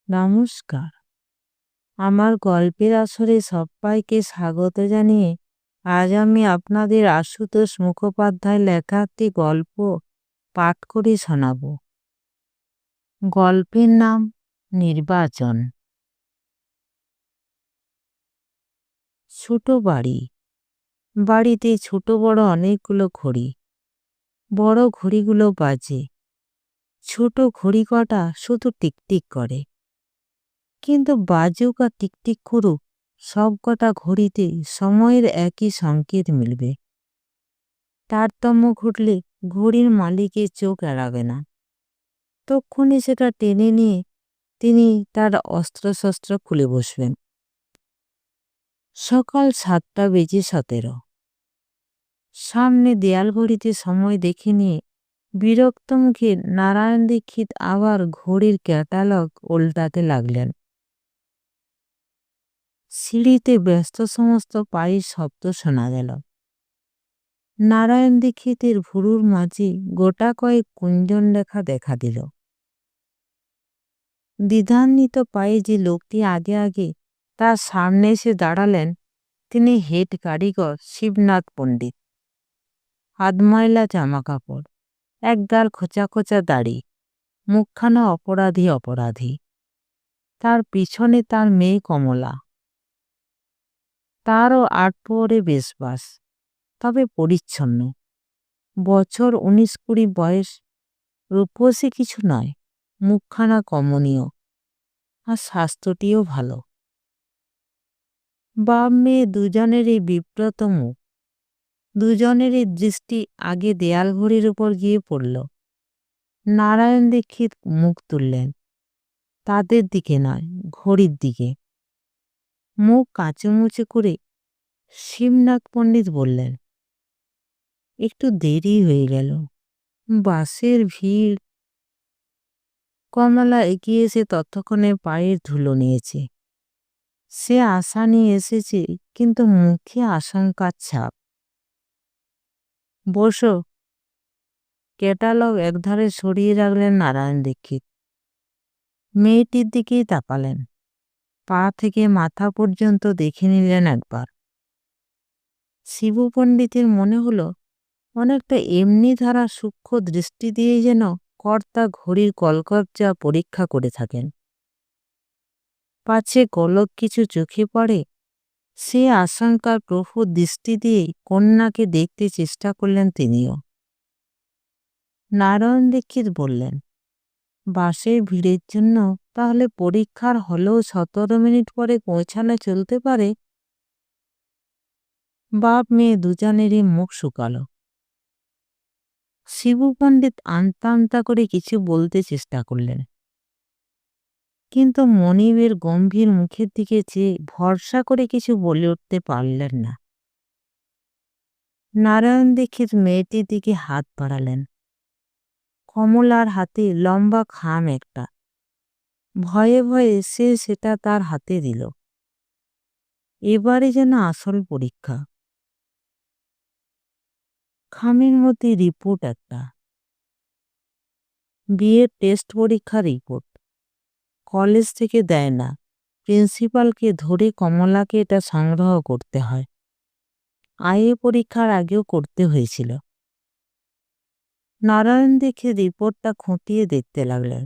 নমস্কার। আমার গল্পের আসরে সব্বাইকে স্বাগত জানিয়ে আজ আমি আপনাদের আশুতোষ মুখোপাধ্যায় লেখা একটি গল্প পাঠ করে শোনাব। গল্পের নাম নির্বাচন। ছোট বাড়ি। বাড়িতে ছোট বড় অনেকগুলো ঘড়ি। বড় ঘড়িগুলো বাজে, ছোট ঘড়ি কটা শুধু টিকটিক করে। কিন্তু বাজুক আর টিকটিক করুক, সব কটা ঘড়িতে সময়ের একই সংকেত মিলবে। তারতম্য ঘটলে ঘড়ির মালিকের চোখ এড়াবে না। তক্ষুনি সেটা টেনে নিয়ে তিনি তার অস্ত্রশস্ত্র খুলে বসবেন। সকাল 7:17। সামনে দেয়াল ঘড়িতে সময় দেখে নিয়ে বিরক্ত মুখে নারায়ণ দীক্ষিত আবার ঘড়ির ক্যাটালগ উল্টাতে লাগলেন। সিঁড়িতে ব্যস্ত সমস্ত পায়ের শব্দ শোনা গেল। নারায়ণ দীক্ষিতের ভুরুর মাঝে গোটা কয়েক কুঞ্জন রেখা দেখা দিল। দ্বিধান্বিত পায়ে যে লোকটি আগে আগে তার সামনে এসে দাঁড়ালেন, তিনি হেড কারিগর শিবনাথ পণ্ডিত। আধময়লা জামা কাপড়, একগাল খোঁচা খোঁচা দাড়ি, মুখখানা অপরাধী অপরাধী। তার পিছনে তার মেয়ে কমলা। তারও 8 প্রহরে বেশবাস, তবে পরিচ্ছন্ন। বছর 19-20 বয়স, রূপসী কিছু নয়, মুখখানা কমনীয়, আর স্বাস্থ্যটিও ভালো। বাপ মেয়ে দুজনেরই বিব্রত মুখ। দুজনেরই দৃষ্টি আগে দেয়াল ঘড়ির উপর গিয়ে পড়ল। নারায়ণ দীক্ষিত মুখ তুললেন, তাদের দিকে নয়, ঘড়ির দিকে। মুখ কাঁচুমুচু করে শিবনাথ পণ্ডিত বললেন, একটু দেরি হয়ে গেল, বাসের ভিড়। কমলা এগিয়ে এসে ততক্ষণে পায়ের ধুলো নিয়েছে। সে আশা নিয়ে এসেছে, কিন্তু মুখে আশঙ্কার ছাপ। বসো। ক্যাটালগ একধারে সরিয়ে রাখলেন নারায়ণ দীক্ষিত। মেয়েটির দিকেই তাকালেন। পা থেকে মাথা পর্যন্ত দেখে নিলেন একবার। শিবু পণ্ডিতের মনে হলো অনেকটা এমনি ধারা সূক্ষ্ম দৃষ্টি দিয়েই যেন কর্তা ঘড়ির কলকবজা পরীক্ষা করে থাকেন। পাছে গলক কিছু চোখে পড়ে, সে আশঙ্কার প্রখর দৃষ্টি দিয়েই কন্যাকে দেখতে চেষ্টা করলেন তিনিও। নারায়ণ দীক্ষিত বললেন, বাসের ভিড়ের জন্য তাহলে পরীক্ষার হলেও 17 মিনিট পরে পৌঁছানো চলতে পারে। বাপ মেয়ে দুজনেরই মুখ শুকালো। শিবু পণ্ডিত আমতা আমতা করে কিছু বলতে চেষ্টা করলেন, কিন্তু মনিবের গম্ভীর মুখের দিকে চেয়ে ভরসা করে কিছু বলে উঠতে পারলেন না। নারায়ণ দীক্ষিত মেয়েটির দিকে হাত বাড়ালেন। কমলার হাতে লম্বা খাম একটা। ভয়ে ভয়ে সে সেটা তার হাতে দিল। এবারে যেন আসল পরীক্ষা। খামের মধ্যে রিপোর্ট একটা, বিয়ের টেস্ট পরীক্ষার রিপোর্ট। কলেজ থেকে দেয় না, প্রিন্সিপালকে ধরে কমলাকে এটা সংগ্রহ করতে হয়। আইএ পরীক্ষার আগেও করতে হয়েছিল। নারায়ণ দেখে রিপোর্টটা খুঁটিয়ে দেখতে লাগলেন।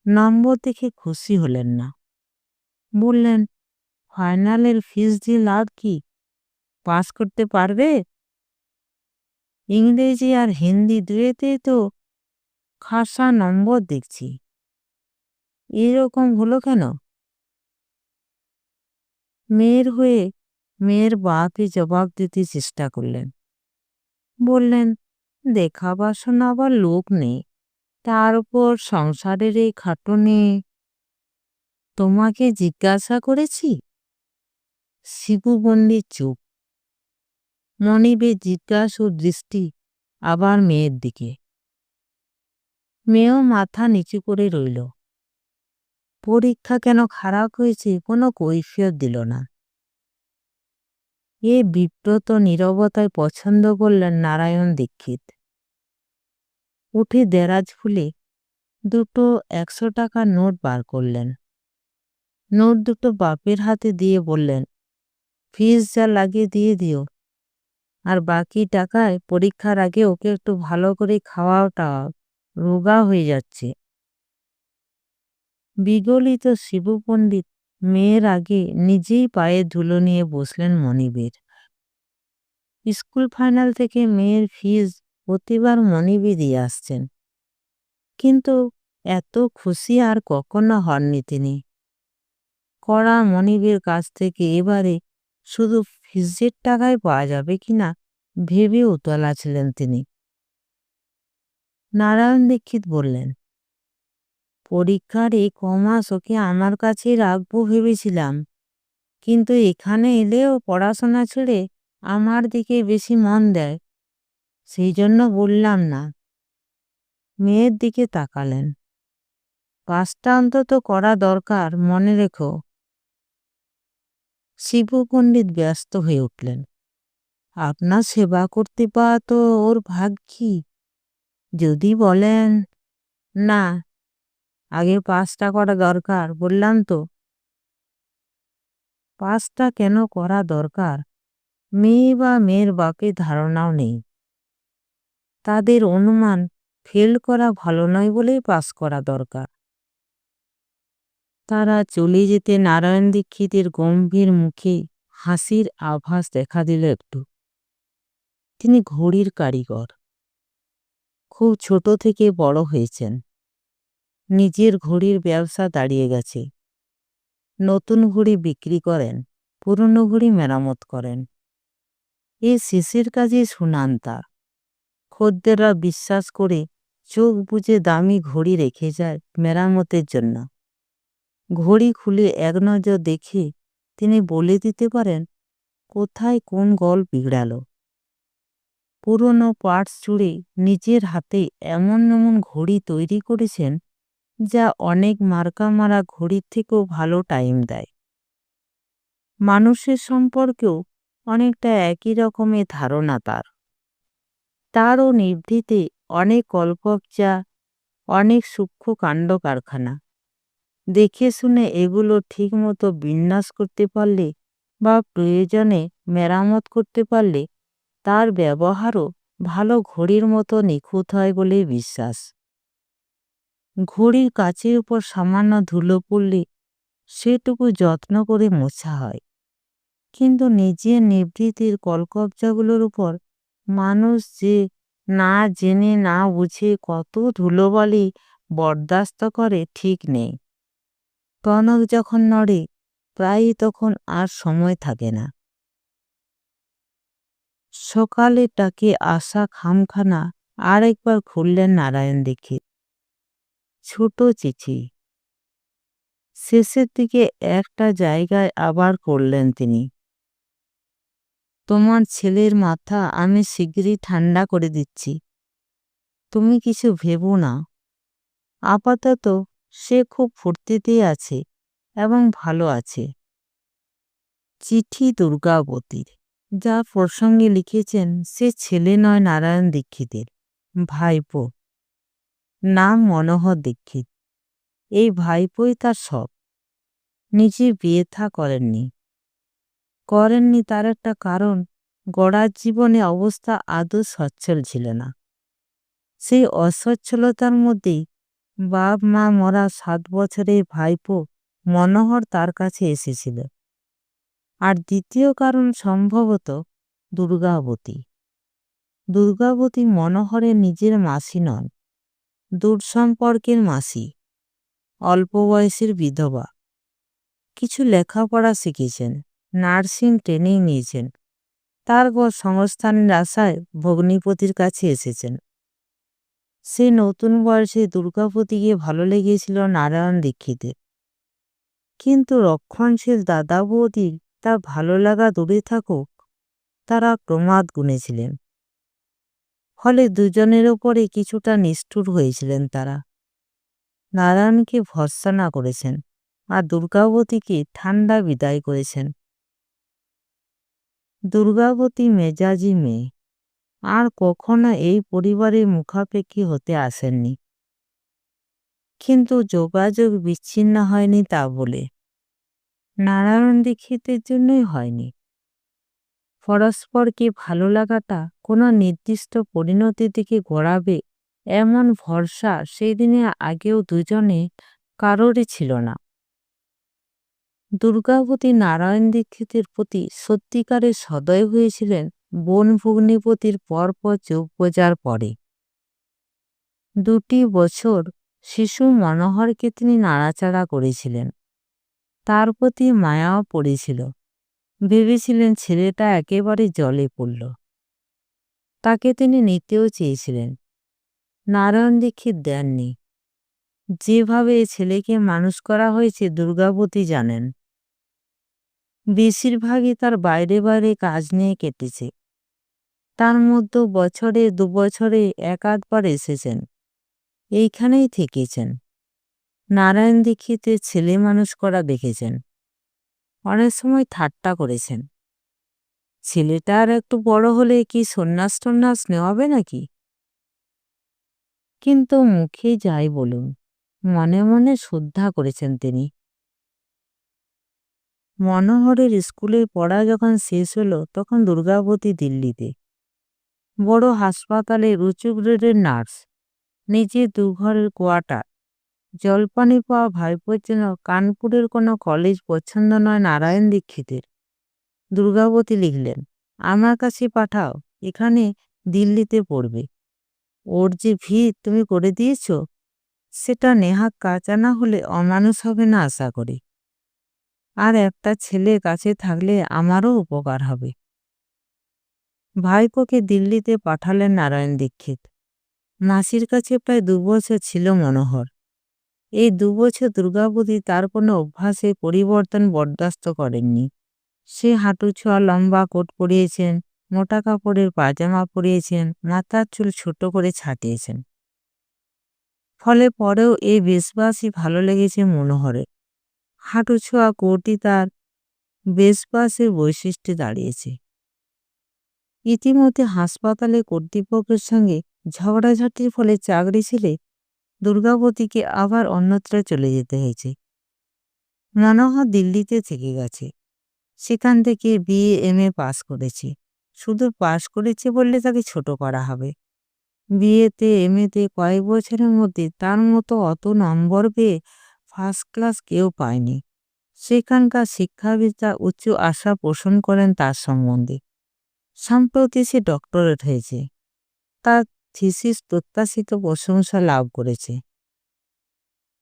নম্বর দেখে খুশি হলেন না। বললেন, ফাইনালের ফিস দিয়ে লাভ কি? পাস করতে পারবে? ইংরেজি আর হিন্দি দুয়েতেই তো খাসা নম্বর দেখছি। এরকম হলো কেন? মেয়ের হয়ে মেয়ের বাপই জবাব দিতে চেষ্টা করলেন। বললেন, দেখাবার শোনা আবার লোক নেই, তার উপর সংসারের এই খাটুনি। তোমাকে জিজ্ঞাসা করেছি? শিবু পণ্ডিত চুপ। মনিবের জিজ্ঞাসু দৃষ্টি আবার মেয়ের দিকে। মেয়েও মাথা নিচু করে রইল। পরীক্ষা কেন খারাপ হয়েছে কোনো কৈফিয়ত দিল না। এ বিব্রত নীরবতায় পছন্দ করলেন নারায়ণ দীক্ষিত। উঠে দেরাজ খুলে দুটো ১০০ টাকার নোট বার করলেন। নোট দুটো বাপের হাতে দিয়ে বললেন, ফিস যা লাগে দিয়ে দিও, আর বাকি টাকায় পরীক্ষার আগে ওকে একটু ভালো করে খাওয়াটা, রোগা হয়ে যাচ্ছে। বিগলিত শিবু পণ্ডিত মেয়ের আগে নিজেই পায়ে ধুলো নিয়ে বসলেন মনিবের। স্কুল ফাইনাল থেকে মেয়ের ফিস প্রতিবার মনিবই দিয়ে আসছেন, কিন্তু এত খুশি আর কখনো হননি তিনি। কড়া মনিবের কাছ থেকে এবারে শুধু ফিসের টাকায় পাওয়া যাবে কিনা ভেবে উতলা ছিলেন তিনি। নারায়ণ দীক্ষিত বললেন, পরীক্ষার এই কমাস ওকে আমার কাছেই রাখবো ভেবেছিলাম, কিন্তু এখানে এলেও পড়াশোনা ছেড়ে আমার দিকে বেশি মন দেয়, সেই জন্য বললাম না। মেয়ের দিকে তাকালেন। পাসটা অন্তত করা দরকার, মনে রেখো। শিবু পণ্ডিত ব্যস্ত হয়ে উঠলেন, আপনার সেবা করতে পাওয়া তো ওর ভাগ্যি। যদি বলেন না, আগে পাসটা করা দরকার, বললাম তো। পাসটা কেন করা দরকার মেয়ে বা মেয়ের বাপের ধারণাও নেই। তাদের অনুমান ফেল করা ভালো নয় বলেই পাস করা দরকার। তারা চলে যেতে নারায়ণ দীক্ষিতের গম্ভীর মুখে হাসির আভাস দেখা দিল একটু। তিনি ঘড়ির কারিগর, খুব ছোট থেকে বড় হয়েছেন। নিজের ঘড়ির ব্যবসা দাঁড়িয়ে গেছে। নতুন ঘড়ি বিক্রি করেন, পুরনো ঘড়ি মেরামত করেন। এই শেষের কাজে সুনাম তার। খদ্দেররা বিশ্বাস করে চোখ বুজে দামি ঘড়ি রেখে যায় মেরামতের জন্য। ঘড়ি খুলে এক নজর দেখে তিনি বলে দিতে পারেন কোথায় কোন গল বিগড়াল। পুরনো পার্টস জুড়ে নিজের হাতে এমন এমন ঘড়ি তৈরি করেছেন যা অনেক মার্কা মারা ঘড়ির থেকেও ভালো টাইম দেয়। মানুষের সম্পর্কেও অনেকটা একই রকমের ধারণা তার। তারও নিভৃতে অনেক কলকবজা, অনেক সূক্ষ্ম কাণ্ড কারখানা। দেখে শুনে এগুলো ঠিকমতো বিন্যাস করতে পারলে বা প্রয়োজনে মেরামত করতে পারলে তার ব্যবহারও ভালো ঘড়ির মতো নিখুঁত হয় বলে বিশ্বাস। ঘড়ির কাচের উপর সামান্য ধুলো পড়লে সেটুকু যত্ন করে মোছা হয়, কিন্তু নিজের নিভৃতির কলকবজাগুলোর উপর মানুষ যে না জেনে না বুঝে কত ধুলোবালি বরদাস্ত করে ঠিক নেই। টনক যখন নড়ে প্রায়ই তখন আর সময় থাকে না। সকালে ডাকে আসা খামখানা আর একবার খুললেন নারায়ণ দীক্ষিত। ছোট চিঠি। শেষের দিকে একটা জায়গায় আবার করলেন তিনি, তোমার ছেলের মাথা আমি শিগগিরই ঠান্ডা করে দিচ্ছি, তুমি কিছু ভেবো না। আপাতত সে খুব ফুর্তিতেই আছে এবং ভালো আছে। চিঠি দুর্গাবতীর। যা প্রসঙ্গে লিখেছেন সে ছেলে নয় নারায়ণ দীক্ষিতের, ভাইপো। নাম মনোহর দীক্ষিত। এই ভাইপোই তার সব। নিজে বিয়ে থা করেননি তার একটা কারণ, গড়ার জীবনে অবস্থা আদৌ সচ্ছল ছিল না। সেই অসচ্ছলতার মধ্যেই বাপ মা মরা 7 বছরের ভাইপো মনোহর তার কাছে এসেছিল। আর দ্বিতীয় কারণ সম্ভবত দুর্গাবতী। দুর্গাবতী মনোহরের নিজের মাসি নন, দূর সম্পর্কের মাসি। অল্প বয়সের বিধবা। কিছু লেখাপড়া শিখেছেন, নার্সিং ট্রেনিং নিয়েছেন, তারপর সংস্থানের আশায় ভগ্নিপতির কাছে এসেছেন। সে নতুন বয়সে দুর্গাপতিকে ভালো লেগেছিল নারায়ণ দীক্ষিতের, কিন্তু রক্ষণশীল দাদা বৌদি তার ভালো লাগা দূরে থাকুক, তারা প্রমাদ গুনেছিলেন। ফলে দুজনের ওপরে কিছুটা নিষ্ঠুর হয়েছিলেন তারা। নারায়ণকে ভর্ৎসনা করেছেন আর দুর্গাবতীকে ঠান্ডা বিদায় করেছেন। দুর্গাবতী মেজাজি মেয়ে, আর কখনো এই পরিবারের মুখাপেক্ষী হতে আসেননি। কিন্তু যোগাযোগ বিচ্ছিন্ন হয়নি তা বলে নারায়ণ দীক্ষিতের জন্যই হয়নি। পরস্পরকে ভালো লাগাটা কোনো নির্দিষ্ট পরিণতির দিকে গড়াবে এমন ভরসা সেই দিনে আগেও দুজনে কারোরই ছিল না। দুর্গাবতী নারায়ণ দীক্ষিতের প্রতি সত্যিকারের সদয় হয়েছিলেন বোন ভগ্নিপতির পরপর চোখ বোঝার পরে। 2টি বছর শিশু মনোহরকে তিনি নাড়াচাড়া করেছিলেন, তার প্রতি মায়াও পড়েছিল। ভেবেছিলেন ছেলেটা একেবারে জলে পড়ল, তাকে তিনি নিতেও চেয়েছিলেন। নারায়ণ দীক্ষিত দেননি। যেভাবে ছেলেকে মানুষ করা হয়েছে দুর্গাবতী জানেন। বেশিরভাগই তার বাইরে বাইরে কাজ নিয়ে কেটেছে। তার মধ্যে বছরে 2 বছরে 1-8বার এসেছেন, এইখানেই থেকেছেন। নারায়ণ দীক্ষিতের ছেলে মানুষ করা দেখেছেন। অনেক সময় ঠাট্টা করেছেন, ছেলেটা আর একটু বড় হলে কি সন্ন্যাস টন্যাস নেওয়াবে নাকি। কিন্তু মুখে যাই বলুন, মনে মনে শ্রদ্ধা করেছেন তিনি। মনোহরের স্কুলে পড়া যখন শেষ হলো তখন দুর্গাবতী দিল্লিতে বড় হাসপাতালে উঁচু গ্রেডের নার্স, নিজে 2 ঘরের কোয়ার্টার। জলপানি পাওয়া ভাইপোর জন্য কানপুরের কোনো কলেজ পছন্দ নয় নারায়ণ দীক্ষিতের। দুর্গাবতী লিখলেন, আমার কাছে পাঠাও, এখানে দিল্লিতে পড়বে। ওর যে ভিড় তুমি করে দিয়েছ, সেটা নেহাত কাঁচা না হলে অমানুষ হবে না আশা করি। আর একটা ছেলে কাছে থাকলে আমারও উপকার হবে। ভাইপোকে দিল্লিতে পাঠালেন নারায়ণ দীক্ষিত। মাসির কাছে প্রায় 2 বছর ছিল মনোহর। এই 2 বছর দুর্গাবতী তার কোনো অভ্যাসে পরিবর্তন বরদাস্ত করেননি। সে হাঁটু ছোঁয়া লম্বা কোট পরিয়েছেন, মোটা কাপড়ের পায়জামা পরিয়েছেন, মাথার চুল ছোট করে ছাটিয়েছেন। ফলে পরেও এই বেশবাসই ভালো লেগেছে মনোহরের। হাঁটু ছোঁয়া কোটই তার বেশবাসের বৈশিষ্ট্যে দাঁড়িয়েছে। ইতিমধ্যে হাসপাতালে কর্তৃপক্ষের সঙ্গে ঝগড়াঝাটির ফলে চাকরি ছেড়ে দুর্গাবতীকে আবার অন্যত্র চলে যেতে হয়েছে। মনোহর দিল্লিতে থেকে গেছে। সেখান থেকে বিএ এমএ পাস করেছে। শুধু পাস করেছে বললে তাকে ছোট করা হবে। বিএতে এমএতে কয়েক বছরের মধ্যে তার মতো অত নম্বর পেয়ে ফার্স্ট ক্লাস কেউ পায়নি। সেখানকার শিক্ষাবিদরা উচ্চ আশা পোষণ করেন তার সম্বন্ধে। সম্প্রতি সে ডক্টরেট হয়েছে। তার থিসিস প্রত্যাশিত প্রশংসা লাভ করেছে।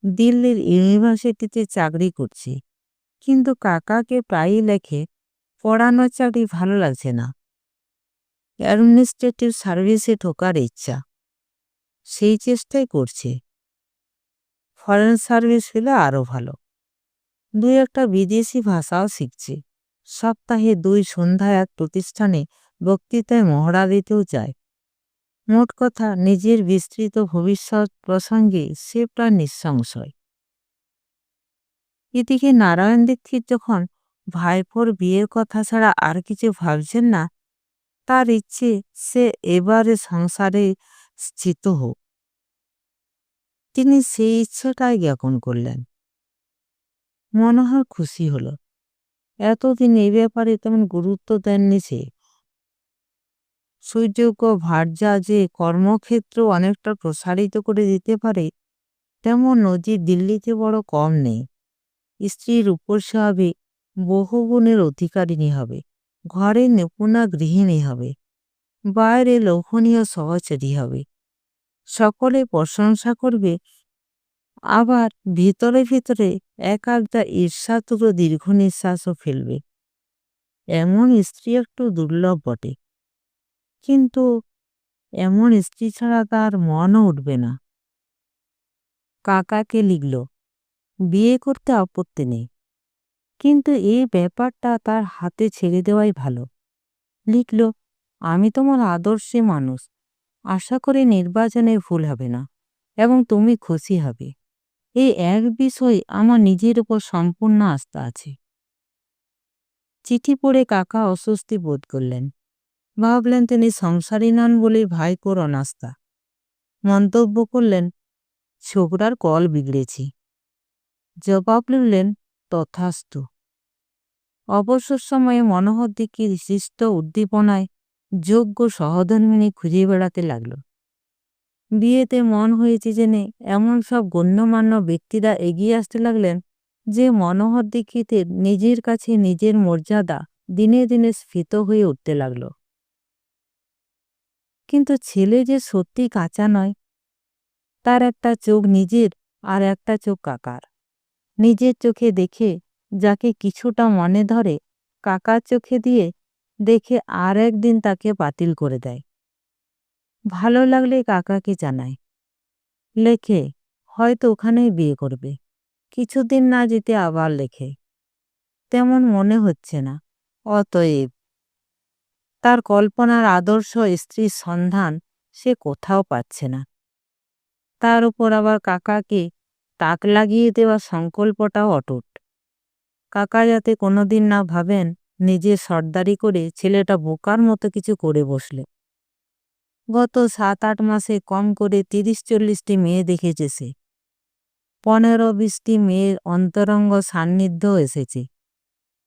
দিল্লির ইউনিভার্সিটিতে চাকরি করছে। কিন্তু কাকাকে প্রায়ই লেখে, পড়ানোর চাকরি ভালো লাগছে না, অ্যাডমিনিস্ট্রেটিভ সার্ভিসে ঢোকার ইচ্ছা। সেই চেষ্টাই করছে। ফরেন সার্ভিস হলে আরও ভালো। 2-1টা বিদেশি ভাষাও শিখছে। সপ্তাহে 2 সন্ধ্যায় এক প্রতিষ্ঠানে বক্তৃতায় মহড়া দিতেও যায়। মোট কথা, নিজের বিস্তৃত ভবিষ্যৎ প্রসঙ্গে সে প্রায় নিঃসংশয়। এদিকে নারায়ণ দীক্ষিত যখন ভাইপোর বিয়ের কথা ছাড়া আর কিছু ভাবছেন না, তার ইচ্ছে সে এবারে সংসারে স্থিত হোক। তিনি সেই ইচ্ছাটাই জ্ঞাপন করলেন। মনোহর খুশি হল। এতদিন এই ব্যাপারে তেমন গুরুত্ব দেননি সে। সুযোগ্য ভার্যা যে কর্মক্ষেত্র অনেকটা প্রসারিত করে দিতে পারে তেমন নজির দিল্লিতে বড় কম নেই। স্ত্রীর উপর সে হবে, বহু গুণের অধিকারিণী হবে, ঘরে নিপুণা গৃহিণী হবে, বাইরে লোভনীয় সহচরী হবে। সকলে প্রশংসা করবে, আবার ভিতরে ভিতরে এক আধটা ঈর্ষাতুর দীর্ঘ নিঃশ্বাসও ফেলবে। এমন স্ত্রী একটু দুর্লভ বটে, কিন্তু এমন স্ত্রী ছাড়া তার মনও উঠবে না। কাকাকে লিখল, বিয়ে করতে আপত্তি নেই, কিন্তু এই ব্যাপারটা তার হাতে ছেড়ে দেওয়াই ভালো। লিখল, আমি তোমার আদর্শে মানুষ, আশা করি নির্বাচনে ভুল হবে না এবং তুমি খুশি হবে। এই এক বিষয় আমার নিজের উপর সম্পূর্ণ আস্থা আছে। চিঠি পড়ে কাকা অস্বস্তি বোধ করলেন। ভাবলেন তিনি সংসারী নন বলেই ভাইপোর অনাস্থা। মন্তব্য করলেন, ছোকরার কল বিগড়েছি। জবাব লিখলেন, তথাস্তু। অবসর সময়ে মনোহর দীক্ষিত সৃষ্ট উদ্দীপনায় যোগ্য সহধর্মিণী খুঁজে বেড়াতে লাগল। বিয়েতে মন হয়েছে জেনে এমন সব গণ্যমান্য ব্যক্তিরা এগিয়ে আসতে লাগলেন যে মনোহর দীক্ষিতের নিজের কাছে নিজের মর্যাদা দিনে দিনে স্ফীত হয়ে উঠতে লাগল। কিন্তু ছেলে যে সত্যি কাঁচা নয়। তার একটা চোখ নিজের আর একটা চোখ কাকার। নিজের চোখে দেখে যাকে কিছুটা মনে ধরে, কাকার চোখে দিয়ে দেখে আর একদিন তাকে বাতিল করে দেয়। ভালো লাগলে কাকাকে জানায়, লেখে হয়তো ওখানেই বিয়ে করবে। কিছুদিন না যেতে আবার লেখে, তেমন মনে হচ্ছে না। অতএব তার কল্পনার আদর্শ স্ত্রীর সন্ধান সে কোথাও পাচ্ছে না। তার উপর আবার কাকাকে তাক লাগিয়ে দেওয়ার সংকল্পটাও অটুট। কাকা যাতে কোনোদিন না ভাবেন নিজে সর্দারি করে ছেলেটা বোকার মতো কিছু করে বসলে। গত 7-8 মাসে কম করে 30-40টি মেয়ে দেখেছে সে। 15-20টি মেয়ের অন্তরঙ্গ সান্নিধ্য এসেছে,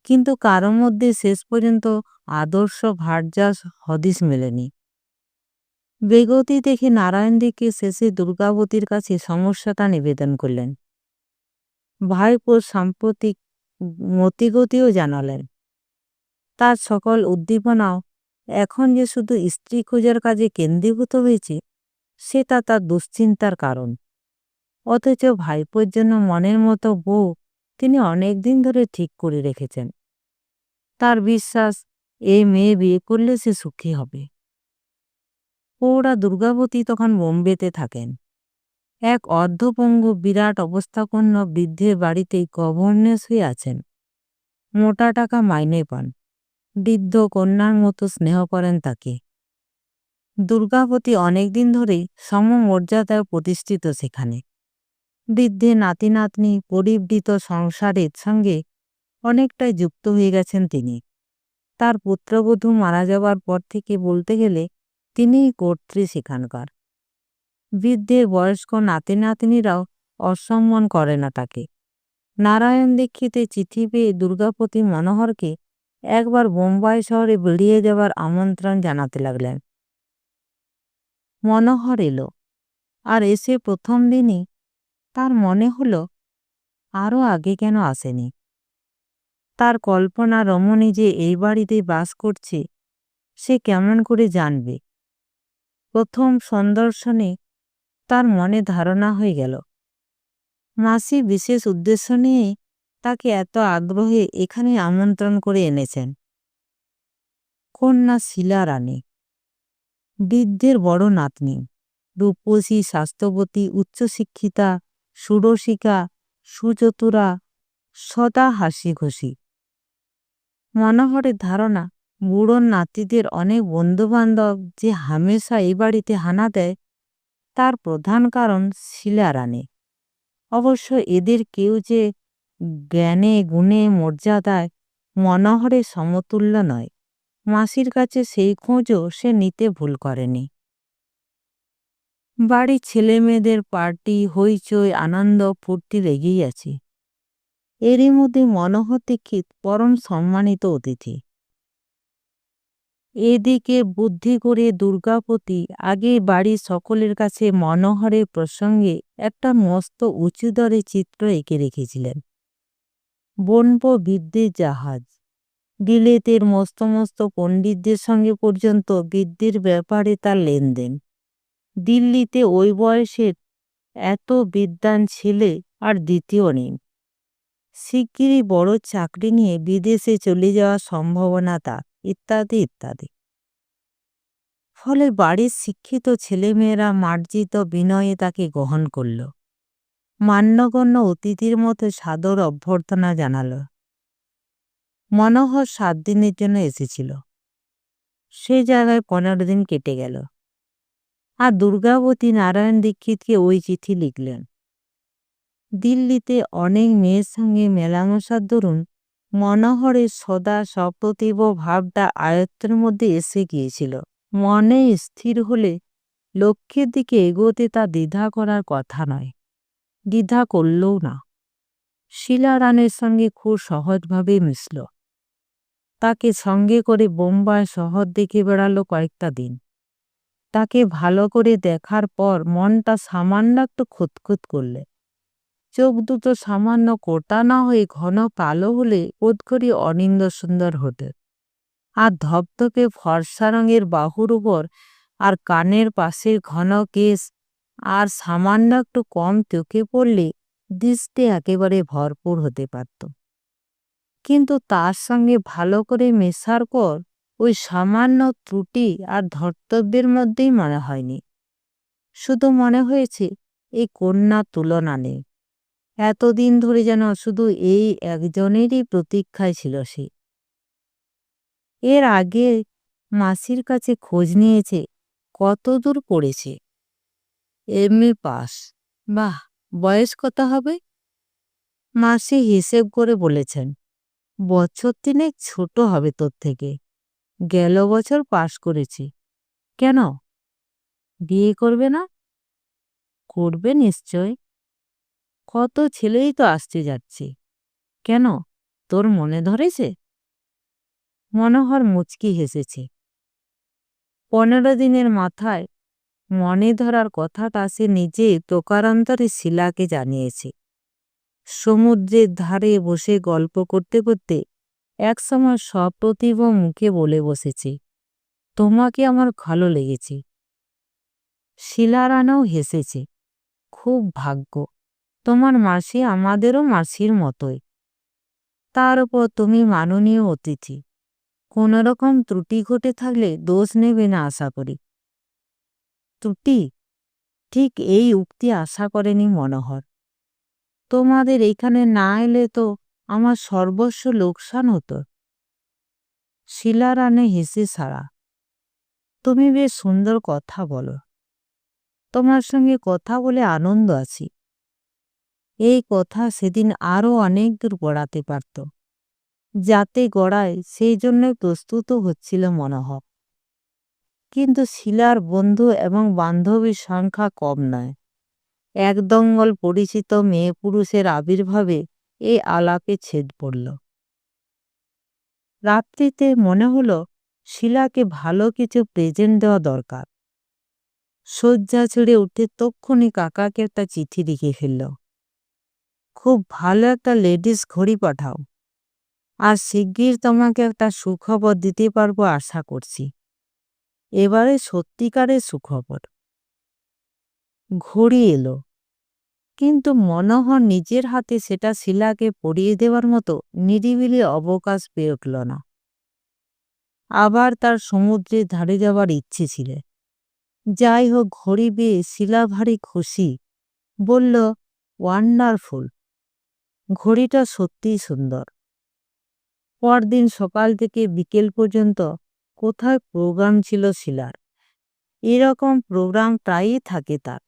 কিন্তু কারো মধ্যে শেষ পর্যন্ত আদর্শ ভার্যাস হদিস মেলেনি। বেগতি দেখে নারায়ণ দীক্ষিত শেষে দুর্গাবতীর কাছে সমস্যাটা নিবেদন করলেন। ভাইপোর সাম্প্রতিক মতিগতিও জানালেন। তার সকল উদ্দীপনাও এখন যে শুধু স্ত্রী খোঁজার কাজে কেন্দ্রীভূত হয়েছে, সেটা তার দুশ্চিন্তার কারণ। অথচ ভাইপোর জন্য মনের মতো বউ তিনি অনেক দিন ধরে ঠিক করে রেখেছেন। তার বিশ্বাস এই মেয়ে বিয়ে করলে সে সুখী হবে। পৌরা দুর্গাবতী তখন বোম্বেতে থাকেন। এক অর্ধপঙ্গু বিরাট অবস্থাপন্ন বৃদ্ধের বাড়িতেই গভর্নেস হয়ে আছেন। মোটা টাকা মাইনে পান। বৃদ্ধ কন্যার মতো স্নেহ করেন তাকে। দুর্গাবতী অনেকদিন ধরেই সমমর্যাদায় প্রতিষ্ঠিত সেখানে। বৃদ্ধে নাতি নাতনি পরিবৃত সংসারের সঙ্গে অনেকটাই যুক্ত হয়ে গেছেন তিনি। তার পুত্রবধূ মারা যাবার পর থেকে বলতে গেলে তিনিই কর্ত্রী সেখানকার। বৃদ্ধের বয়স্ক নাতি নাতনিরাও অসম্মান করে না তাকে। নারায়ণ দীক্ষিতের চিঠি পেয়ে দুর্গাপতি মনোহরকে একবার বোম্বাই শহরে বেরিয়ে যাবার আমন্ত্রণ জানাতে লাগলেন। মনোহর এলো, আর এসে প্রথম দিনই তার মনে হলো আরও আগে কেন আসেনি। তার কল্পনা রমণী যে এই বাড়িতে বাস করছে সে কেমন করে জানবে। প্রথম সন্দর্শনে তার মনে ধারণা হয়ে গেল মাসি বিশেষ উদ্দেশ্য নিয়ে তাকে এত আগ্রহে এখানে আমন্ত্রণ করে এনেছেন। কন্যা শিলা রানী, বৃদ্ধের বড় নাতনি, রূপসী, স্বাস্থ্যবতী, উচ্চশিক্ষিতা, সুরসিকা, সুচতুরা, সদা হাসি খুশি। মনোহরের ধারণা বুড়োর নাতিদের অনেক বন্ধুবান্ধব যে হামেশা এই বাড়িতে হানা দেয় তার প্রধান কারণ শিলা রানী। অবশ্য এদের কেউ যে জ্ঞানে গুণে মর্যাদায় মনোহরের সমতুল্য নয়, মাসির কাছে সেই খোঁজও সে নিতে ভুল করেনি। বাড়ির ছেলে মেয়েদের পার্টি, হইচই, আনন্দ ফুর্তি লেগেই আছে। এরই মধ্যে মনোহর দীক্ষিত পরম সম্মানিত অতিথি। এদিকে বুদ্ধি করে দুর্গাপতি আগে বাড়ির সকলের কাছে মনোহরের প্রসঙ্গে একটা মস্ত উঁচু দরে চিত্র এঁকে রেখেছিলেন। বনব বিদ্যের জাহাজ। বিলেতের মস্ত মস্ত পণ্ডিতদের সঙ্গে পর্যন্ত বিদ্যের ব্যাপারে তার লেনদেন। দিল্লিতে ওই বয়সের এত বিদ্বান ছেলে আর দ্বিতীয় নেই। শিগগিরই বড় চাকরি নিয়ে বিদেশে চলে যাওয়ার সম্ভাবনা তার, ইত্যাদি ইত্যাদি। ফলে বাড়ির শিক্ষিত ছেলেমেয়েরা মার্জিত বিনয়ে তাকে গ্রহণ করল। মান্যগণ্য অতিথির মতো সাদর অভ্যর্থনা জানাল। মনোহর 7 দিনের জন্য এসেছিল। সে জায়গায় 15 দিন কেটে গেল। আর দুর্গাবতী নারায়ণ দীক্ষিতকে ওই চিঠি লিখলেন। দিল্লিতে অনেক মেয়ের সঙ্গে মেলামেশার দরুন মনোহরের সদা সপ্রতিভ ভাবটা আয়ত্তের মধ্যে এসে গিয়েছিল। মনে স্থির হলে লক্ষ্যের দিকে এগোতে তা দ্বিধা করার কথা নয়। দ্বিধা করলও না। শিলা রানের সঙ্গে খুব সহজভাবে মিশল। তাকে সঙ্গে করে বোম্বাই শহর দেখে বেড়ালো কয়েকটা দিন। তাকে ভালো করে দেখার পর মনটা সামান্য একটু খুঁতখুত করলে। চোখ দুটো সামান্য কোটা না হয়ে ঘন কালো হলে বোধ করি অনিন্দ সুন্দর হতে। আর ধপধপে ফর্সা রঙের বাহুর উপর আর কানের পাশের ঘন কেশ আর সামান্য একটু কম চোখে পড়লে দৃষ্টি একেবারে ভরপুর হতে পারত। কিন্তু তার সঙ্গে ভালো করে মেশার পর ওই সামান্য ত্রুটি আর ধর্তব্যের মধ্যেই মনে হয়নি। শুধু মনে হয়েছে এই কন্যার তুলনা নেই। এতদিন ধরে যেন শুধু এই একজনেরই প্রতীক্ষায় ছিল সে। এর আগে মাসির কাছে খোঁজ নিয়েছে কতদূর পড়েছে। MA pass. বাহ, বয়স কত হবে? মাসি হিসেব করে বলেছেন, বছর ৩ ছোট হবে তোর থেকে। গেল বছর পাশ করেছি। কেন, বিয়ে করবে না? করবে নিশ্চয়। কত ছেলেই তো আসছে যাচ্ছে। কেন, তোর মনে ধরেছে? মনোহর মুচকি হেসেছে। ১৫ দিনের মাথায় মনে ধরার কথাটা সে নিজে প্রকারান্তরে শিলাকে জানিয়েছে। সমুদ্রের ধারে বসে গল্প করতে করতে একসময় সপ্রতিভ মুখে বলে বসেছে, তোমাকে আমার ভালো লেগেছে। শিলারানাও হেসেছে। খুব ভাগ্য, তোমার মাসি আমাদেরও মাসির মতোই। তার উপর তুমি মাননীয় অতিথি। কোনো রকম ত্রুটি ঘটে থাকলে দোষ নেবে না আশা করি। ত্রুটি? ঠিক এই উক্তি আশা করেনি মনোহর। তোমাদের এইখানে না এলে তো আমার সর্বস্ব লোকসান হতো। শিলারানে হেসে সারা। তুমি বেশ সুন্দর কথা বলো। তোমার সঙ্গে কথা বলে আনন্দ আছি। এই কথা সেদিন আরও অনেক দূর গড়াতে পারত। যাতে গড়ায় সেই জন্যই প্রস্তুত হচ্ছিল মনোহর। কিন্তু শিলার বন্ধু এবং বান্ধবীর সংখ্যা কম নয়। একদঙ্গল পরিচিত মেয়ে পুরুষের আবির্ভাবে এই আলাপে ছেদ পড়ল। রাত্রিতে মনে হলো শিলাকে ভালো কিছু প্রেজেন্ট দেওয়া দরকার। শয্যা ছেড়ে উঠে তক্ষুনি কাকাকে একটা চিঠি লিখে ফেলল, খুব ভালো একটা লেডিস ঘড়ি পাঠাও, আর শিগগির তোমাকে একটা সুখবর দিতে পারবো আশা করছি। এবারে সত্যিকারের সুখবর। ঘড়ি এলো, কিন্তু মনোহর নিজের হাতে সেটা শিলাকে পরিয়ে দেওয়ার মতো নিরিবিলি অবকাশ পেয়ে উঠল না। আবার তার সমুদ্রের ধারে যাওয়ার ইচ্ছে ছিল। যাই হোক, ঘড়ি পেয়ে শিলা ভারী খুশি। বলল, ওয়ান্ডারফুল। ঘড়িটা সত্যিই সুন্দর। পরদিন সকাল থেকে বিকেল পর্যন্ত কোথায় প্রোগ্রাম ছিল শিলার। এরকম প্রোগ্রাম প্রায়ই থাকে তার।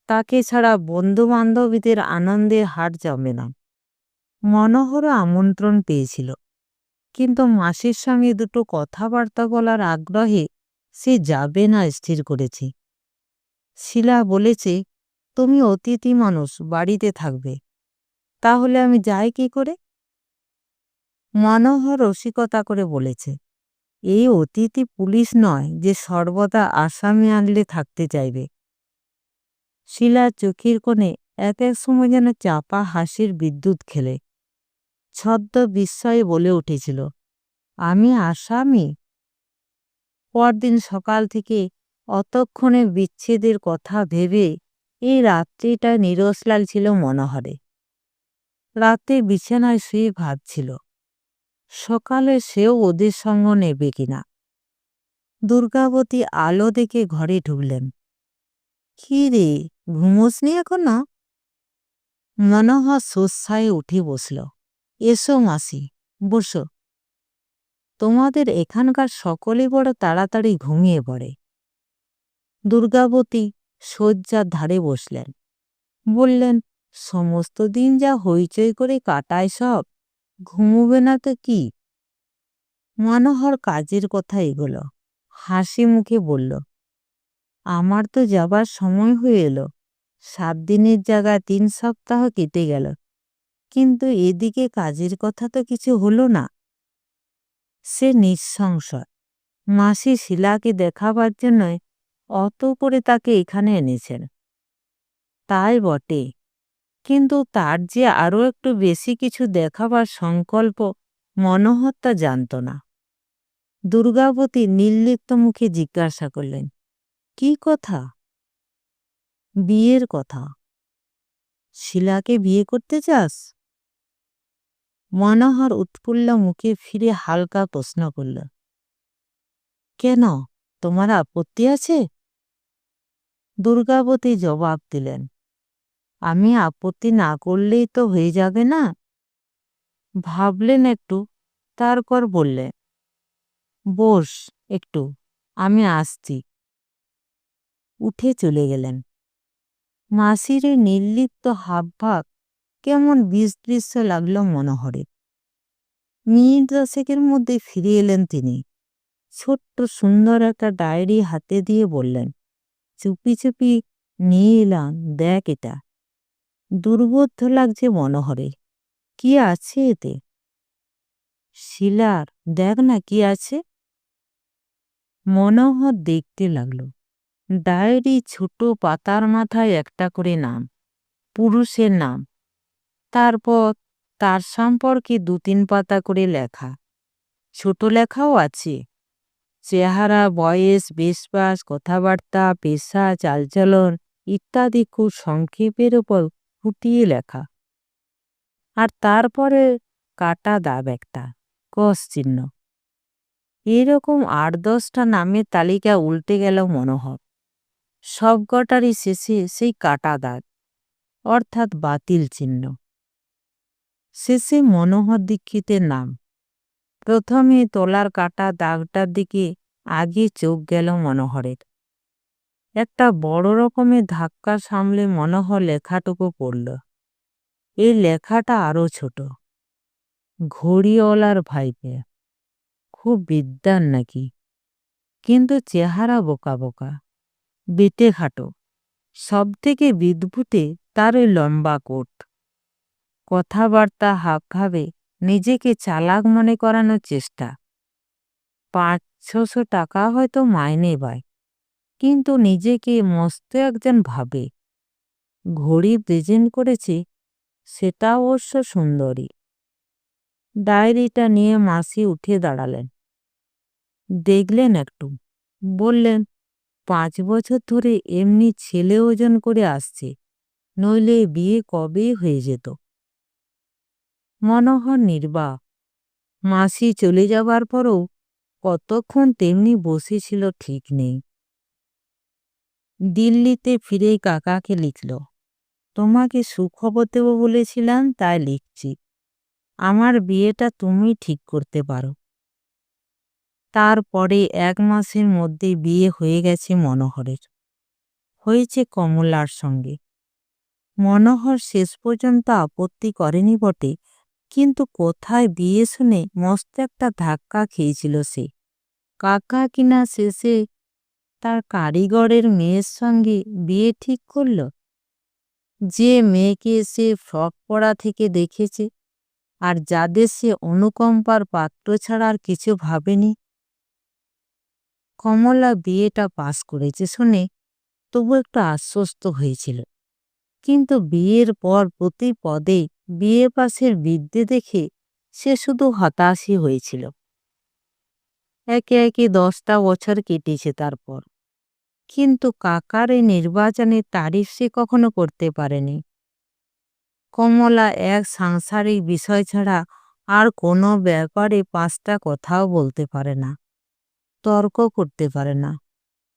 তাকে ছাড়া বন্ধু বান্ধবীদের আনন্দে হাট জমে না। মনোহরও আমন্ত্রণ পেয়েছিল, কিন্তু মাসির সঙ্গে দুটো কথাবার্তা বলার আগ্রহে সে যাবে না স্থির করেছে। শিলা বলেছে, তুমি অতিথি মানুষ, বাড়িতে থাকবে। তাহলে আমি যাই কি করে? মনোহর রসিকতা করে বলেছে, এই অতিথি পুলিশ নয় যে সর্বদা আসামি আনলে থাকতে চাইবে। শিলার চোখের কোণে এক এক সময় যেন চাপা হাসির বিদ্যুৎ খেলে। ছদ্ম বিস্ময়ে বলে উঠেছিল, আমি আসামি? পরদিন সকাল থেকে অতক্ষণে বিচ্ছেদের কথা ভেবে এই রাত্রিটা নিরসলাল ছিল মনোহরে। রাতে বিছানায় শুয়ে ভাবছিল, সকালে সেও ওদের সঙ্গ নেবে কিনা। দুর্গাবতী আলো দেখে ঘরে ঢুকলেন। কি রে, ঘুমোসনি এখনো? মনোহর সোৎসাহে উঠে বসল। এসো মাসি, বসো। তোমাদের এখানকার সকলে বড় তাড়াতাড়ি ঘুমিয়ে পড়ে। দুর্গাবতী শয্যার ধারে বসলেন। বললেন, সমস্ত দিন যা হইচই করে কাটায় সব, ঘুমোবে না তো কি? মনোহর কাজের কথা এগোল। হাসি মুখে বলল, আমার তো যাবার সময় হয়ে এলো। 7 দিনের জায়গায় 3 সপ্তাহ কেটে গেল, কিন্তু এদিকে কাজের কথা তো কিছু হলো না। সে নিঃসংশয়। মাসি শিলাকে দেখাবার জন্যই অত করে তাকে এখানে এনেছেন। তাই বটে, কিন্তু তার যে আরো একটু বেশি কিছু দেখাবার সংকল্প মনোহর তা জানত না। দুর্গাবতী নির্লিপ্ত মুখে জিজ্ঞাসা করলেন, কি কথা? বিয়ের কথা। শিলাকে বিয়ে করতে চাস? মনোহর উৎফুল্ল মুখে ফিরে হালকা প্রশ্ন করল, কেন, তোমার আপত্তি আছে? দুর্গাবতী জবাব দিলেন, আমি আপত্তি না করলেই তো হয়ে যাবে না। ভাবলেন একটু, তারপর বললেন, বস একটু, আমি আসছি। উঠে চলে গেলেন। মাসির এই নির্লিপ্ত হাবভাব কেমন বিদৃশ্য লাগল মনোহরের। মিনিট 10-এর মধ্যে ফিরে এলেন তিনি। ছোট্ট সুন্দর একটা ডায়েরি হাতে দিয়ে বললেন, চুপি চুপি নিয়ে এলাম, দেখ এটা। দুর্বোধ্য লাগছে মনোহরের। কি আছে এতে? শিলার, দেখ না কি আছে। মনোহর দেখতে লাগলো। ডায়েরি ছোট পাতার মাথায় একটা করে নাম, পুরুষের নাম, তারপর তার সম্পর্কে 2-3 পাতা করে লেখা। ছোট লেখাও আছে, চেহারা, বয়স, বেশবাস, কথাবার্তা, পেশা, চালচলন ইত্যাদি খুব সংক্ষেপের ওপর ফুটিয়ে লেখা। আর তারপরে কাটা দাগ একটা, ক্রস চিহ্ন। এরকম 8-10টা নামের তালিকা উল্টে গেল মনোহর। সবকটারই শেষে সেই কাটা দাগ, অর্থাৎ বাতিল চিহ্ন। শেষে মনোহর দীক্ষিতের নাম। প্রথমে তলার কাটা দাগটার দিকে আগে চোখ গেল মনোহরের। একটা বড় রকমের ধাক্কা সামলে মনোহর লেখাটুকু পড়ল। এই লেখাটা আরো ছোট, ঘড়িওয়ালার ভাইপে, খুব বিদ্বান নাকি, কিন্তু চেহারা বোকা বোকা, বেটে খাটো। সব থেকে বিদ্ভুতে তার ওই লম্বা কোট। কথাবার্তা হাবভাবে নিজেকে চালাক মনে করানোর চেষ্টা। 500-600 টাকা হয়তো মাইনে পায়, কিন্তু নিজেকে মস্ত একজন ভাবে। ঘড়ি প্রেজেন্ট করেছে, সেটা অবশ্য সুন্দরী। ডায়েরিটা নিয়ে মাসি উঠে দাঁড়ালেন, দেখলেন একটু, বললেন, 5 বছর ধরে এমনি ছেলে ওজন করে আসছে, নইলে বিয়ে কবেই হয়ে যেত। মনোহর নির্বাক। মাসি চলে যাবার পরও কতক্ষণ তেমনি বসেছিল ঠিক নেই। দিল্লিতে ফিরেই কাকাকে লিখল, তোমাকে সুখবর দেব বলেছিলাম, তাই লিখছি। আমার বিয়েটা তুমি ঠিক করতে পারো। তারপরে 1 মাসের মধ্যে বিয়ে হয়ে গেছে মনোহরের। হয়েছে কমলার সঙ্গে। মনোহর শেষ পর্যন্ত আপত্তি করেনি বটে, কিন্তু কোথায় বিয়ে শুনে মস্ত একটা ধাক্কা খেয়েছিল সে। কাকা কিনা শেষে তার কারিগরের মেয়ের সঙ্গে বিয়ে ঠিক করল, যে মেয়েকে সে ফ্রক পরা থেকে দেখেছে, আর যাদের সে অনুকম্পার পাত্র ছাড়া আর কিছু ভাবেনি। কমলা বিয়েটা পাস করেছে শুনে তবু একটু আশ্বস্ত হয়েছিল, কিন্তু বিয়ের পর প্রতি পদে বিয়ে পাশের বিদ্যে দেখে সে শুধু হতাশই হয়েছিল। একে একে 10টা বছর কেটেছে তারপর, কিন্তু কাকার এই নির্বাচনের তারিফ সে কখনো করতে পারেনি। কমলা এক সাংসারিক বিষয় ছাড়া আর কোনো ব্যাপারে 5টা কথাও বলতে পারে না, তর্ক করতে পারে না।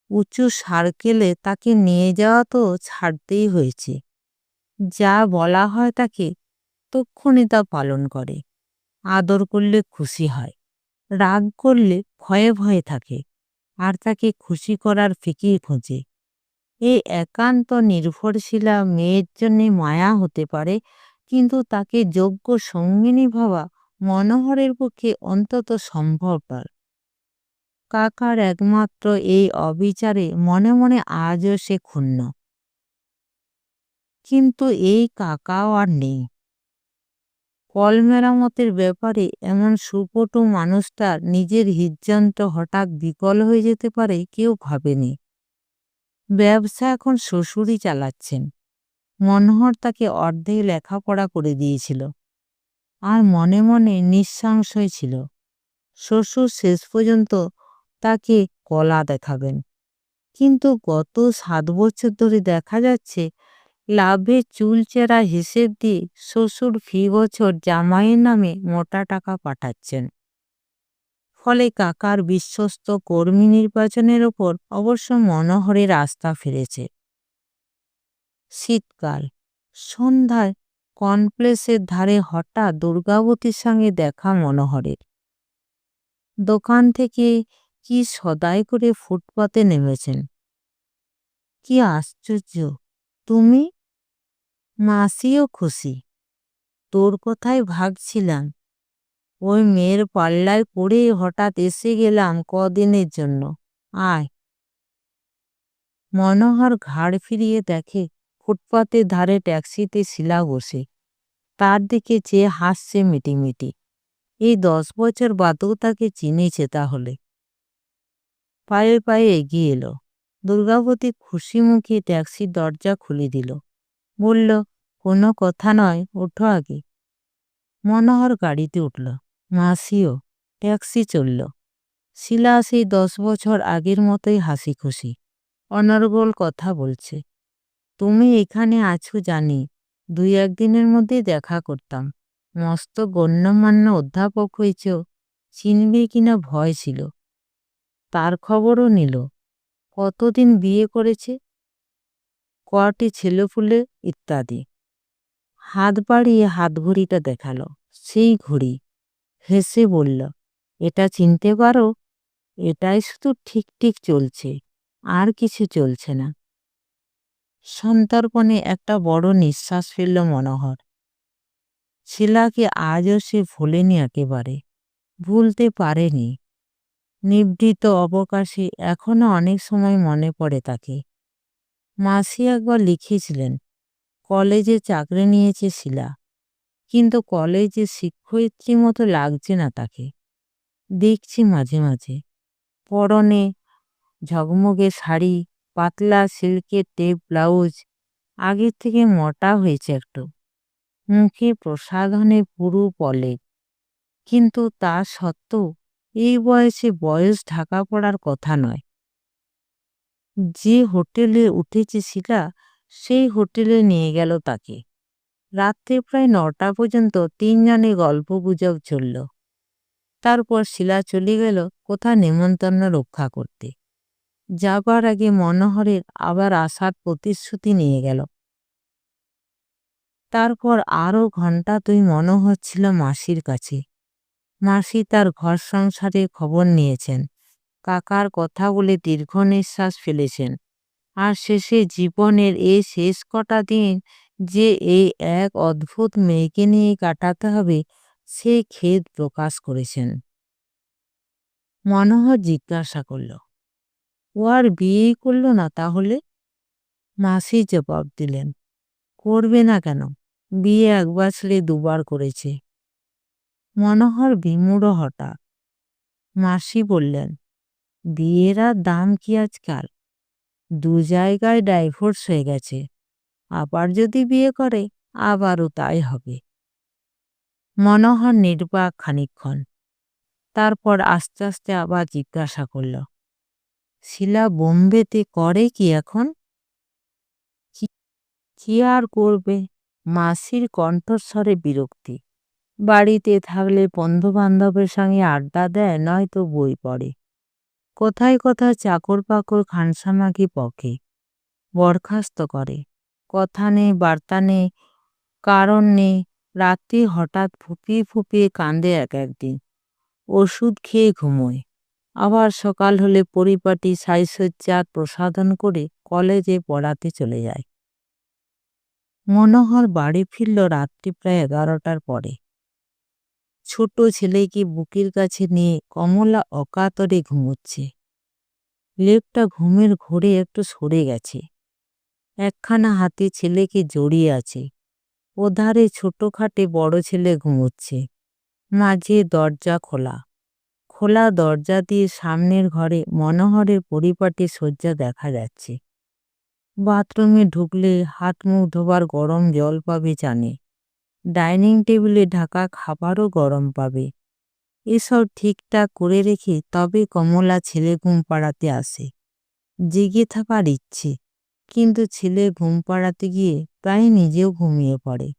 উঁচু সার্কেলে তাকে নিয়ে যাওয়া তো ছাড়তেই হয়েছে। যা বলা হয় তাকে তক্ষুনি তা পালন করে। আদর করলে খুশি হয়, রাগ করলে ভয়ে ভয়ে থাকে, আর তাকে খুশি করার ফিকির খোঁজে। এই একান্ত নির্ভরশীলা মেয়ের জন্যে মায়া হতে পারে, কিন্তু তাকে যোগ্য সঙ্গিনী ভাবা মনোহরের পক্ষে অন্তত সম্ভব নয়। কাকার একমাত্র এই অবিচারে মনে মনে আজও সে ক্ষুণ্ণ। কিন্তু এই কাকাও আর নেই। কল মেরামতের ব্যাপারে এমন সুপটু মানুষটার নিজের হৃদযন্ত্র হঠাৎ বিকল হয়ে যেতে পারে কেউ ভাবেনি। ব্যবসা এখন শ্বশুরই চালাচ্ছেন। মনোহর তাকে অর্ধেক লেখাপড়া করে দিয়েছিল আর মনে মনে নিঃসংশয় ছিল শ্বশুর শেষ পর্যন্ত তাকে কলা দেখাবেন। কিন্তু গত 7 বছর ধরে দেখা যাচ্ছে লাভের চুলচেরা হিসেব দিয়ে শ্বশুর ফি বছর জামাইয়ের নামে মোটা টাকা পাঠাচ্ছেন। ফলে কাকার বিশ্বস্ত কর্মী নির্বাচনের ওপর অবশ্য মনোহরের আস্থা ফিরেছে। শীতকাল, সন্ধ্যায় কর্নপ্লেসের ধারে হঠাৎ দুর্গাবতীর সঙ্গে দেখা মনোহরের। দোকান থেকে কি সদাই করে ফুটপাতে নেমেছেন। কি আশ্চর্য, তুমি? মাসিও খুশি। তোর কথাই ভাবছিলাম। ওই মেয়ের পাল্লায় পড়ে হঠাৎ এসে গেলাম কদিনের জন্য। আয়। মনোহর ঘাড় ফিরিয়ে দেখে ফুটপাতের ধারে ট্যাক্সিতে শিলা বসে। তার দিকে চেয়ে হাসছে মিটিমিটি। এই 10 বছর বাদেও তাকে চিনেছে তাহলে। পায়ে পায়ে এগিয়ে এলো। দুর্গাবতী খুশি মুখে ট্যাক্সির দরজা খুলে দিল। বলল, কোনো কথা নয়, ওঠো আগে। মনোহর গাড়িতে উঠল। মাসিও। ট্যাক্সি চলল। শিলা সেই 10 বছর আগের মতোই হাসি খুশি। অনর্গল কথা বলছে। তুমি এখানে আছো জানি, 2-1 দিনের মধ্যেই দেখা করতাম। মস্ত গণ্যমান্য অধ্যাপক হয়েছ, চিনবে কিনা ভয় ছিল। তার খবরও নিল। কতদিন বিয়ে করেছে, কটি ছেলেপুলে ইত্যাদি। হাত বাড়িয়ে হাতঘড়িটা দেখালো। সেই ঘড়ি। হেসে বলল, এটা চিনতে পারো? এটাই শুধু ঠিক ঠিক চলছে, আর কিছু চলছে না। সন্তর্পণে একটা বড় নিঃশ্বাস ফেলল মনোহর। শিলাকে আজও সে ভোলেনি একেবারে, ভুলতে পারেনি। নিভৃত অবকাশে এখনো অনেক সময় মনে পড়ে তাকে। মাসি একবার লিখেছিলেন কলেজে চাকরি নিয়েছে শিলা, কিন্তু কলেজে শিক্ষয়িত্রী মতো লাগছে না তাকে। দেখছি মাঝে মাঝে পরনে ঝকমকে শাড়ি, পাতলা সিল্কের টেপ ব্লাউজ, আগের থেকে মোটা হয়েছে একটু। মুখে প্রসাধনে পুরু পলে, কিন্তু তা সত্ত্বেও এই বয়সে বয়স ঢাকা পড়ার কথা নয়। যে হোটেলে উঠেছে শিলা, সেই হোটেলে নিয়ে গেল তাকে। রাত্রে প্রায় 9টা পর্যন্ত 3 জনে গল্প গুজব চলল। তারপর শিলা চলে গেল কোথা নেমন্তন্ন রক্ষা করতে। যাবার আগে মনোহরের আবার আসার প্রতিশ্রুতি নিয়ে গেল। তারপর আরও ঘন্টা 2 মনোহর ছিল মাসির কাছে। মাসি তার ঘর সংসারের খবর নিয়েছেন, কাকার কথা বলে দীর্ঘ নিঃশ্বাস ফেলেছেন। আর শেষে জীবনের এই শেষ কটা দিন যে এই এক অদ্ভুত মেয়েকে নিয়ে কাটাতে হবে, সেই খেদ প্রকাশ করেছেন। মনোহর জিজ্ঞাসা করল, ও আর বিয়েই করল না তাহলে? মাসি জবাব দিলেন, করবে না কেন? বিয়ে একবার ছেড়ে 2বার করেছে। মনোহর বিমূঢ় হঠাৎ। মাসি বললেন, বিয়ের আর দাম কি আজকাল? 2 জায়গায় ডাইভোর্স হয়ে গেছে। আবার যদি বিয়ে করে, আবারও তাই হবে। মনোহর নির্বাক খানিকক্ষণ। তারপর আস্তে আস্তে আবার জিজ্ঞাসা করল, শিলা বোম্বেতে করে কি এখন? কি আর করবে? মাসির কণ্ঠস্বরে বিরক্তি। বাড়িতে থাকলে বন্ধু বান্ধবের সঙ্গে আড্ডা দেয়, নয়তো বই পড়ে। কোথায় কোথায় চাকর পাকর খানসামাকে পকে, বরখাস্ত করে। কথা নেই, বার্তা নেই, কারণ নেই। রাত্রি হঠাৎ ফুপিয়ে ফুপিয়ে কাঁদে এক একদিন। ওষুধ খেয়ে ঘুমোয়। আবার সকাল হলে পরিপাটি সাজসজ্জার প্রসাধন করে কলেজে পড়াতে চলে যায়। মনোহর বাড়ি ফিরল রাত্রি প্রায় 11টার পরে। ছোট ছেলেকে বুকের কাছে নিয়ে কমলা অকাতরে ঘুমোচ্ছে। লেপটা ঘুমের ঘোরে একটু সরে গেছে। একখানা হাতি ছেলেকে জড়িয়ে আছে। ওধারে ছোট খাটে বড় ছেলে ঘুমোচ্ছে। মাঝে দরজা খোলা। খোলা দরজা দিয়ে সামনের ঘরে মনোহরের পরিপাটি শয্যা দেখা যাচ্ছে। বাথরুমে ঢুকলে হাত মুখ ধোবার গরম জল পাবে জানে। ডাইনিং টেবিলে ঢাকা খাবারও গরম পাবে। এসব ঠিকঠাক করে রেখে তবে কমলা ছেলে ঘুম পাড়াতে আসে। জেগে থাকার ইচ্ছে, কিন্তু ছেলে ঘুম পাড়াতে গিয়ে প্রায় নিজেও ঘুমিয়ে পড়ে।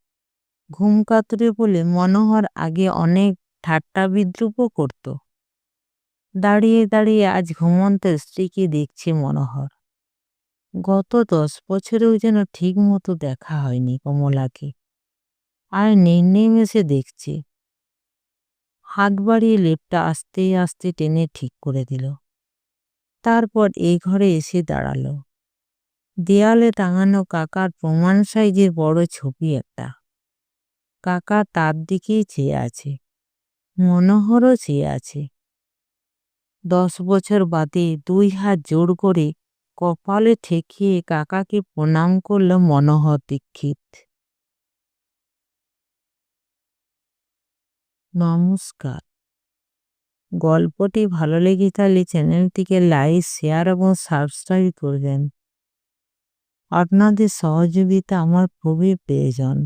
ঘুম কাতুরে বলে মনোহর আগে অনেক ঠাট্টা বিদ্রূপও করত। দাঁড়িয়ে দাঁড়িয়ে আজ ঘুমন্ত স্ত্রীকে দেখছে মনোহর। গত 10 বছরেও যেন ঠিক মতো দেখা হয়নি কমলাকে। আর নির্নিমেষে দেখছে। হাত বাড়িয়ে লেপটা আস্তে আস্তে টেনে ঠিক করে দিল। তারপর এই ঘরে এসে দাঁড়ালো। দেয়ালে টাঙানো কাকার প্রমাণ সাইজের বড় ছবি একটা। কাকা তার দিকেই চেয়ে আছে। মনোহরও চেয়ে আছে। 10 বছর বাদে 2 হাত জোর করে কপালে ঠেকিয়ে কাকাকে প্রণাম করল মনোহর দীক্ষিত। নমস্কার। গল্পটি ভালো লেগে থাকলে চ্যানেলটিকে লাইক, শেয়ার এবং সাবস্ক্রাইব করবেন। আপনাদের সহযোগিতা আমার খুবই প্রয়োজন।